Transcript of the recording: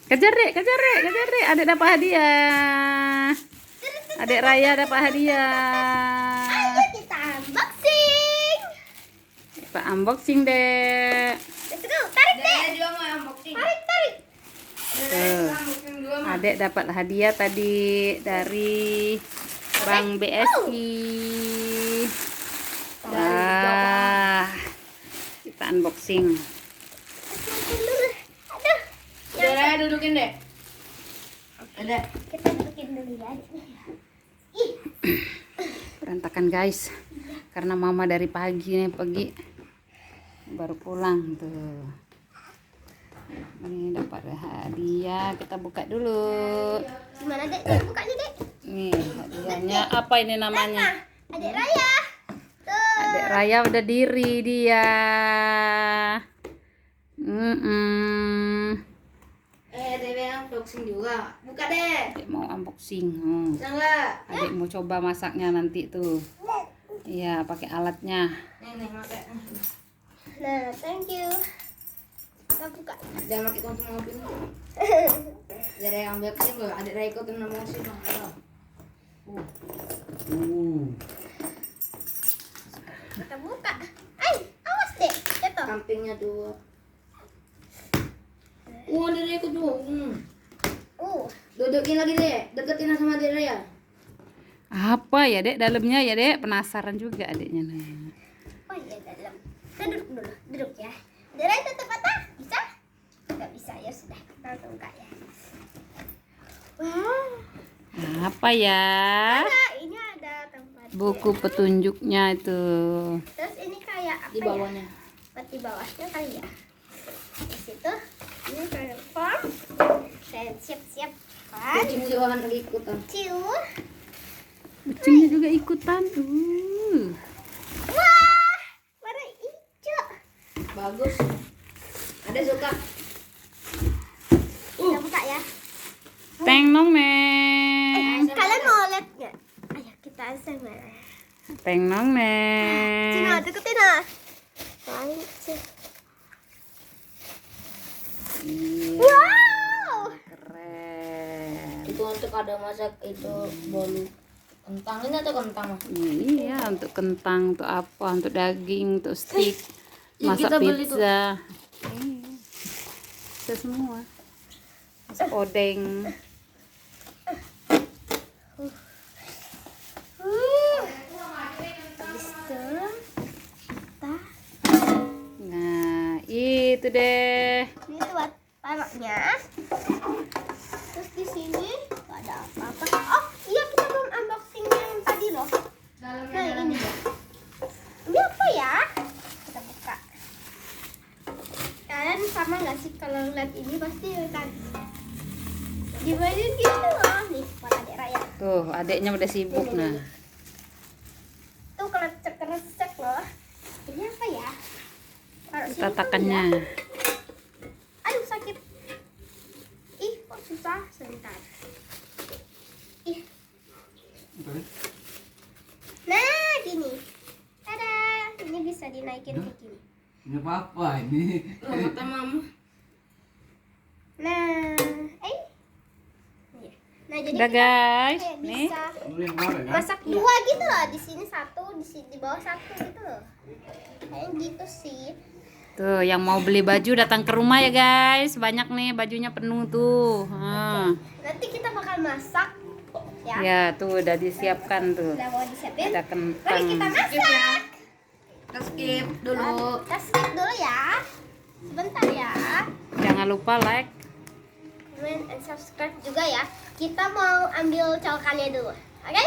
Kejar dek, kejar dek, kejar dek. Adik dapat hadiah. Adik Raya dapat hadiah. Ayo kita unboxing. Kita unboxing dek. Let's go, tarik dek. Dede juga mau unboxing. Tarik, tarik. Tuh. Unboxing juga mah. Adik dapat hadiah tadi dari Bank BSI. Wah, kita unboxing. Aduh, Dede dudukin deh. Dede. kita bikin dulu ya. Ih, Berantakan guys, karena mama dari pagi nih baru pulang tuh. Ini dapat hadiah, kita buka dulu. gimana dek? Dek, bukanya dek. Nih hadiahnya apa ini namanya? Adik Raya. Tuh. Adik Raya udah diri dia. Dede unboxing juga. Buka deh. Adik mau unboxing. Bisa nggak? Adik mau coba masaknya nanti tuh. Iya, pakai alatnya. Nih pakai. Nah, thank you. Kita buka. Jangan pakai konsum mobil. Dede unboxing loh. Adik Ray ikut unboxing. Kita buka. Ay, awas dek. Jatuh. Sampingnya dua. Dede ikut juga. Dudukin lagi deh. Deketin sama Dede ya. Apa ya dek dalamnya ya dek? Penasaran juga adiknya nih. Oh iya dalam. Kita duduk dulu. Duduk ya. Adik Raya tutup mata. Bisa? Nggak bisa ya sudah. Kita langsung buka ya. Wah. Apa ya? Nah, ini ada tempat. Buku petunjuknya itu. Terus ini kayak apa Di bawahnya. ya? Buat di bawahnya kali ya. Di situ ini kayak form. Dan siap-siap kan. Kucing juga kan lagi ikutan. Ciu. Kucingnya juga ikutan. Wah, warna hijau. Bagus. Ada suka. Kita buka ya. Teng nong neng. Kalian mau lihat nggak? Ayo kita ASMR. Teng nong neng. Cina, deketin ah. Lain sih. Iya, Wow. keren. Itu untuk ada masak itu bolu kentang ini atau kentang mah? Iya, untuk kentang, untuk apa? Untuk daging, untuk steak, Yang masak kita beli tuh. pizza. Iya. Bisa semua. Masak odeng. Habis itu kita Nah, itu deh. ini tuh buat taruhnya. Terus di sini nggak ada apa-apa. Oh iya kita belum unboxing yang tadi loh. Nah ini. Ini apa ya? Kita buka. Kalian sama nggak sih kalau lihat ini pasti kan dibagi gitu loh. Nih buat adik Raya. Tuh, adiknya udah sibuk nah. Tuh kerecek loh. Ini apa ya? Taruh sini Tatakannya. dulu ya. Aduh sakit. Ih kok susah. Sebentar. Ih. Nah gini. Tada. Ini bisa dinaikin kayak gini. Ini apa ini? Oh, mata mama. Nah. Iya. Nah jadi Udah kita guys, kayak nih. bisa Lu yang mana kan? masak dua gitu loh. Di sini satu, di sini di bawah satu gitu loh. Kayak gitu sih. Tuh, yang mau beli baju datang ke rumah ya guys. Banyak nih bajunya penuh tuh. Nanti kita bakal masak. Ya. Ya, tuh udah disiapkan tuh. Udah mau disiapin. Ada Mari kentang. kita masak. Kita skip dulu. Kita skip dulu ya. Sebentar ya. Jangan lupa like. Comment and subscribe juga ya. Kita mau ambil colokannya dulu. Oke?